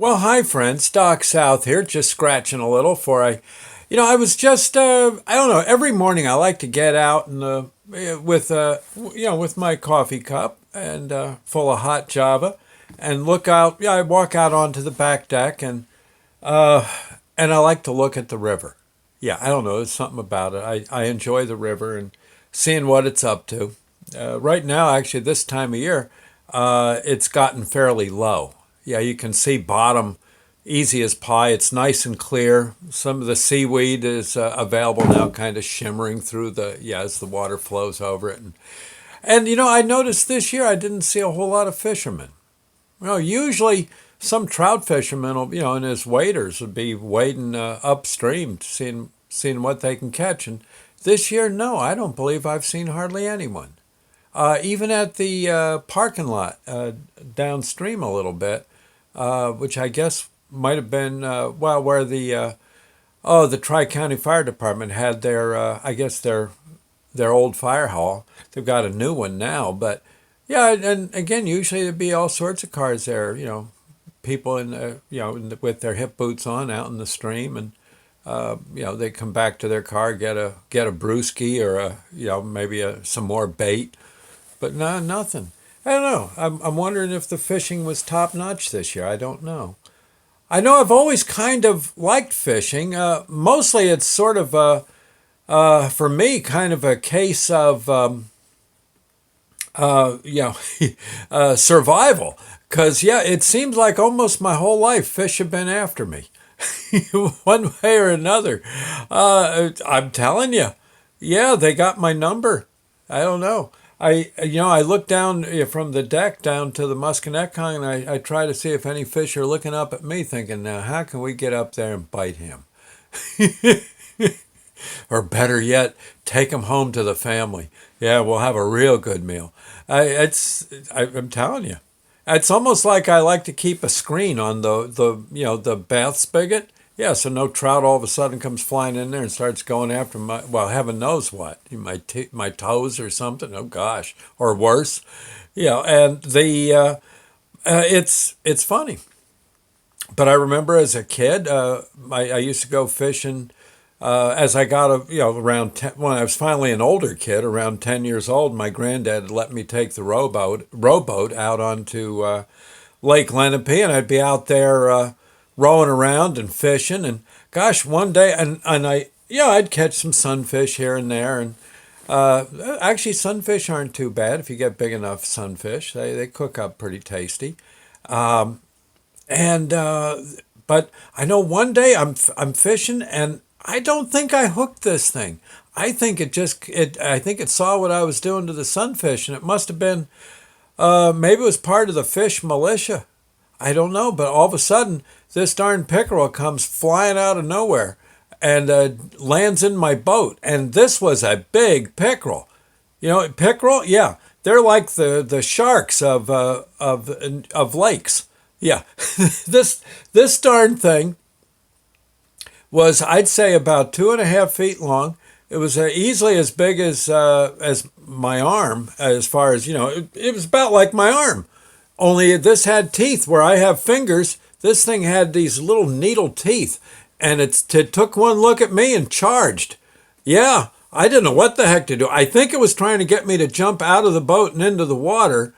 Well, hi friends, Doc South here, just scratching a little for I was just I don't know. Every morning I like to get out and with with my coffee cup and full of hot Java, and look out. Yeah, I walk out onto the back deck and I like to look at the river. Yeah, I don't know. There's something about it. I enjoy the river and seeing what it's up to. Right now, actually, this time of year, it's gotten fairly low. Yeah, you can see bottom easy as pie. It's nice and clear. Some of the seaweed is available now, kind of shimmering through as the water flows over it. And I noticed this year I didn't see a whole lot of fishermen. Usually some trout fishermen will, and his waders would be wading upstream, seeing what they can catch. And this year, no, I don't believe I've seen hardly anyone. Even at the parking lot downstream a little bit, which I guess might have been where the Tri County Fire Department had I guess their old fire hall. They've got a new one now, but yeah, and again, usually there'd be all sorts of cars there. People with their hip boots on out in the stream, and they come back to their car, get a brewski or maybe some more bait, but no, nothing. I don't know. I'm wondering if the fishing was top notch this year. I don't know. I know I've always kind of liked fishing. Mostly it's sort of for me, kind of a case of uh, you know, survival. Because, yeah, it seems like almost my whole life fish have been after me, one way or another. I'm telling you, yeah, they got my number. I don't know. I look down from the deck down to the Musconetcong, and I try to see if any fish are looking up at me, thinking, now, how can we get up there and bite him? Or better yet, take him home to the family. Yeah, we'll have a real good meal. I'm telling you, it's almost like I like to keep a screen on the bath spigot. Yeah, so no trout all of a sudden comes flying in there and starts going after heaven knows what, my toes or something. Oh gosh, or worse. And it's funny. But I remember as a kid, I used to go fishing as I got around 10, when I was finally an older kid, around 10 years old. My granddad let me take the rowboat out onto Lake Lenape, and I'd be out there rowing around and fishing. And gosh, one day, and I'd catch some sunfish here and there. And actually, sunfish aren't too bad if you get big enough sunfish. They cook up pretty tasty. And but I know one day I'm fishing, and I don't think I hooked this thing. I think I think it saw what I was doing to the sunfish, and it must have been maybe it was part of the fish militia. I don't know, but all of a sudden this darn pickerel comes flying out of nowhere and lands in my boat, and this was a big pickerel. Pickerel, yeah, they're like the sharks of lakes. Yeah, this darn thing was, I'd say, about 2.5 feet long. It was easily as big as my arm, as far as it was about like my arm. Only this had teeth where I have fingers. This thing had these little needle teeth, and it took one look at me and charged. Yeah, I didn't know what the heck to do. I think it was trying to get me to jump out of the boat and into the water,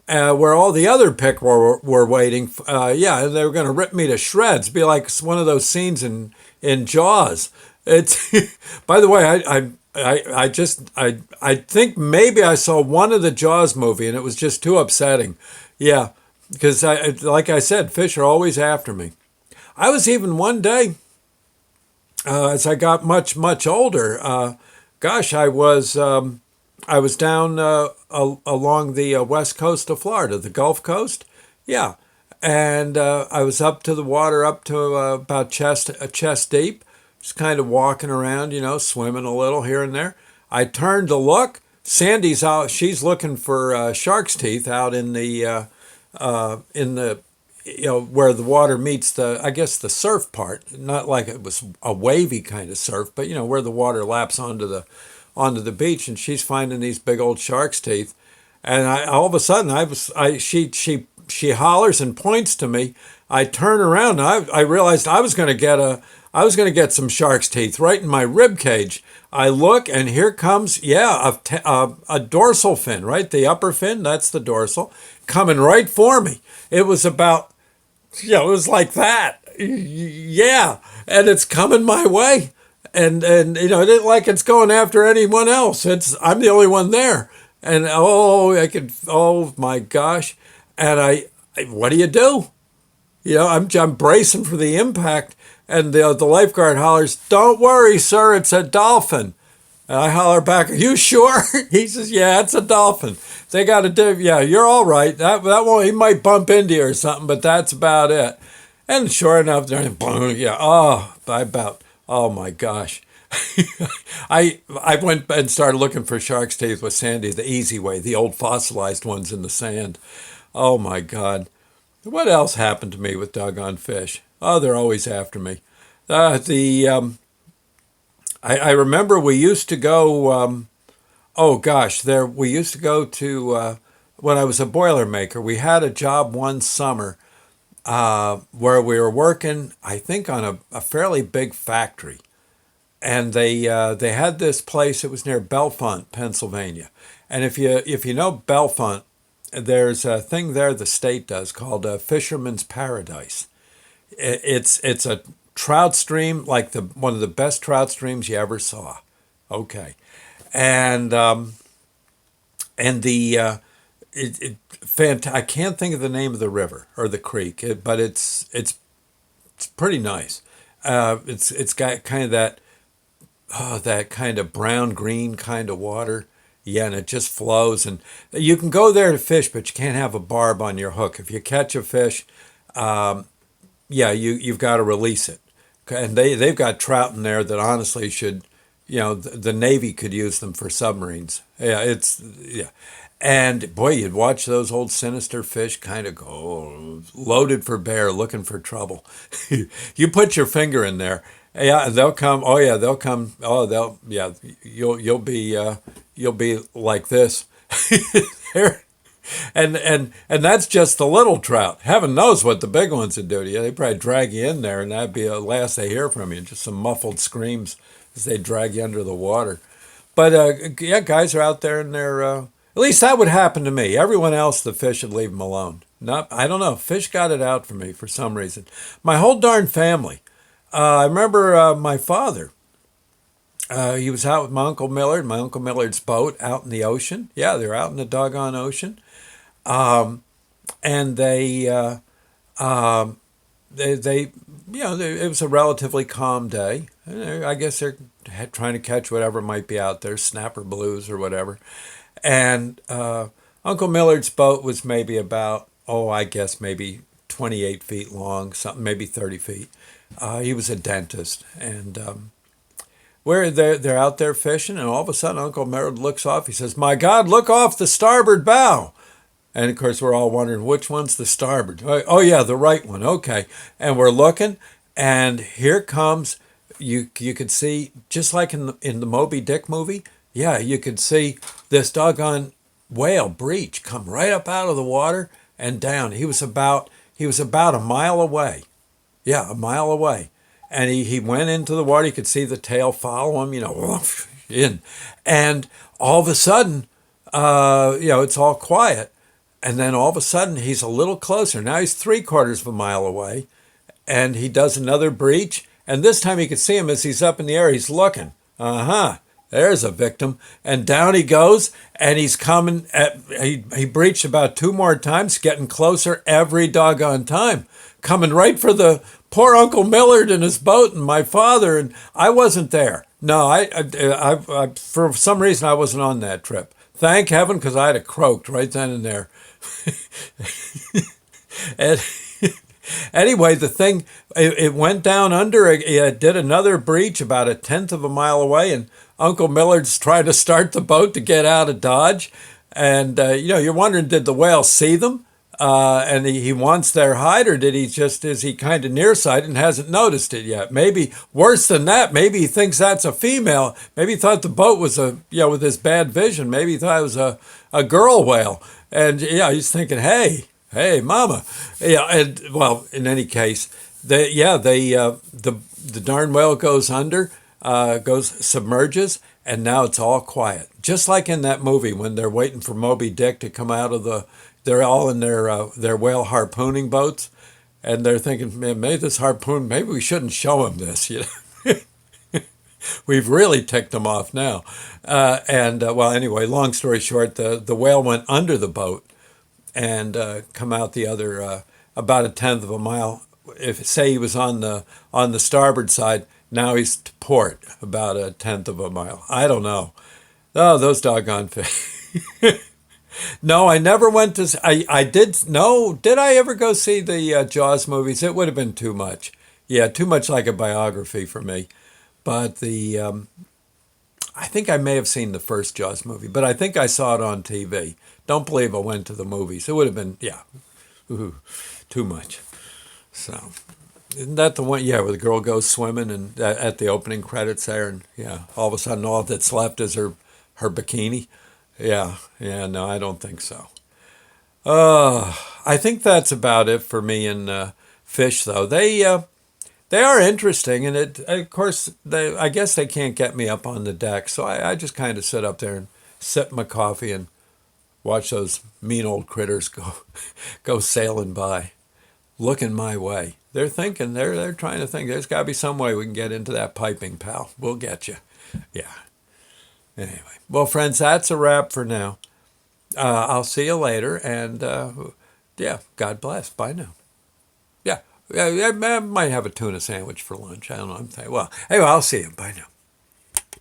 where all the other pickerel were waiting. Yeah, they were going to rip me to shreds. Be like one of those scenes in Jaws. It's by the way, I think maybe I saw one of the Jaws movie, and it was just too upsetting. Yeah, because like I said, fish are always after me. I was even one day, as I got much older. Gosh, I was down along the west coast of Florida, the Gulf Coast. Yeah, and I was up to the water, up to about chest deep, just kind of walking around, swimming a little here and there. I turned to look. Sandy's out. She's looking for shark's teeth out in the where the water meets I guess the surf part. Not like it was a wavy kind of surf, but where the water laps onto the beach, and she's finding these big old shark's teeth. And all of a sudden, she hollers and points to me. I turn around and I realized I was going to get some shark's teeth right in my rib cage. I look and here comes, a dorsal fin, right? The upper fin, that's the dorsal, coming right for me. It was about, it was like that. Yeah. And it's coming my way. And it ain't like it's going after anyone else. I'm the only one there. And oh my gosh. And what do you do? I'm bracing for the impact, and the lifeguard hollers, "Don't worry, sir, it's a dolphin." And I holler back, "Are you sure?" He says, "Yeah, it's a dolphin. They got to do. Yeah, you're all right. That won't. He might bump into you or something, but that's about it." And sure enough, boom, yeah. Oh my gosh. I went and started looking for shark's teeth with Sandy the easy way, the old fossilized ones in the sand. Oh my God. What else happened to me with doggone fish? Oh, they're always after me. I remember we used to go. Oh gosh, we used to go to when I was a Boilermaker. We had a job one summer where we were working, I think, on a fairly big factory, and they had this place. It was near Bellefonte, Pennsylvania, and if you know Bellefonte, there's a thing there the state does called Fisherman's Paradise. It's a trout stream like the one of the best trout streams you ever saw. Okay, and the I can't think of the name of the river or the creek, but it's pretty nice. It's got kind of that kind of brown green kind of water. Yeah, and it just flows, and you can go there to fish, but you can't have a barb on your hook. If you catch a fish, you've got to release it. And they've got trout in there that honestly should, the Navy could use them for submarines. Yeah. And boy, you'd watch those old sinister fish kind of go loaded for bear, looking for trouble. You put your finger in there, yeah, they'll come. Oh yeah, they'll come. Oh, you'll be like this. and that's just the little trout. Heaven knows what the big ones would do to you. They probably drag you in there, and that'd be the last they hear from you. Just some muffled screams as they drag you under the water. But guys are out there, and they're at least that would happen to me. Everyone else, the fish would leave them alone. I don't know. Fish got it out for me for some reason. My whole darn family. I remember my father. He was out with my Uncle Millard, my Uncle Millard's boat out in the ocean. Yeah, they're out in the doggone ocean. And it was a relatively calm day. I guess they're trying to catch whatever might be out there, snapper blues or whatever. And Uncle Millard's boat was maybe about, I guess maybe 28 feet long, something, maybe 30 feet. He was a dentist, and where they're out there fishing, and all of a sudden Uncle Millard looks off. He says, "My God, look off the starboard bow." And of course, we're all wondering, which one's the starboard? Oh yeah, the right one. Okay. And we're looking, and here comes, you could see, just like in the Moby Dick movie, yeah, you could see this doggone whale breach come right up out of the water and down. He was about a mile away. Yeah, a mile away. And he went into the water. You could see the tail follow him, in. And all of a sudden, it's all quiet. And then all of a sudden, he's a little closer. Now he's 3/4 of a mile away. And he does another breach. And this time you can see him as he's up in the air. He's looking. There's a victim. And down he goes. And he's coming. He breached about 2 more times, getting closer every doggone time. Coming right for the poor Uncle Millard and his boat and my father. And I wasn't there. No, I for some reason, I wasn't on that trip. Thank heaven, because I'd have croaked right then and there. And anyway, the thing, it went down under. It did another breach about 1/10 of a mile away, and Uncle Millard's trying to start the boat to get out of Dodge. And, you're wondering, did the whale see them? And he wants their hide, or is he kind of nearsighted and hasn't noticed it yet? Maybe worse than that, maybe he thinks that's a female. Maybe he thought the boat was with his bad vision, maybe he thought it was a girl whale. And he's thinking, hey, Hey, mama. Yeah, and well, in any case, the darn whale goes under, goes submerges, and now it's all quiet. Just like in that movie when they're waiting for Moby Dick to come out of the, they're all in their whale harpooning boats, and they're thinking, man, maybe this harpoon, maybe we shouldn't show him this. We've really ticked him off now. Well, anyway, long story short, the whale went under the boat and come out the other about a tenth of a mile. If say he was on the starboard side, now he's to port about a tenth of a mile. I don't know. Oh, those doggone fish. No, I never went to. I did. No, did I ever go see the Jaws movies? It would have been too much. Yeah, too much like a biography for me. But I think I may have seen the first Jaws movie, but I think I saw it on TV. Don't believe I went to the movies. It would have been, yeah, ooh, too much. So, isn't that the one? Yeah, where the girl goes swimming and at the opening credits there, and yeah, all of a sudden all that's left is her bikini. Yeah, yeah, no, I don't think so. I think that's about it for me and fish, though. They are interesting, and it of course I guess they can't get me up on the deck, so I just kind of sit up there and sip my coffee and watch those mean old critters go go sailing by, looking my way. They're thinking they're trying to think. There's got to be some way we can get into that piping, pal. We'll get you. Yeah. Anyway, well, friends, that's a wrap for now. I'll see you later, and yeah, God bless. Bye now. Yeah, yeah, I might have a tuna sandwich for lunch. I don't know. I'm saying, well, anyway, I'll see you. Bye now.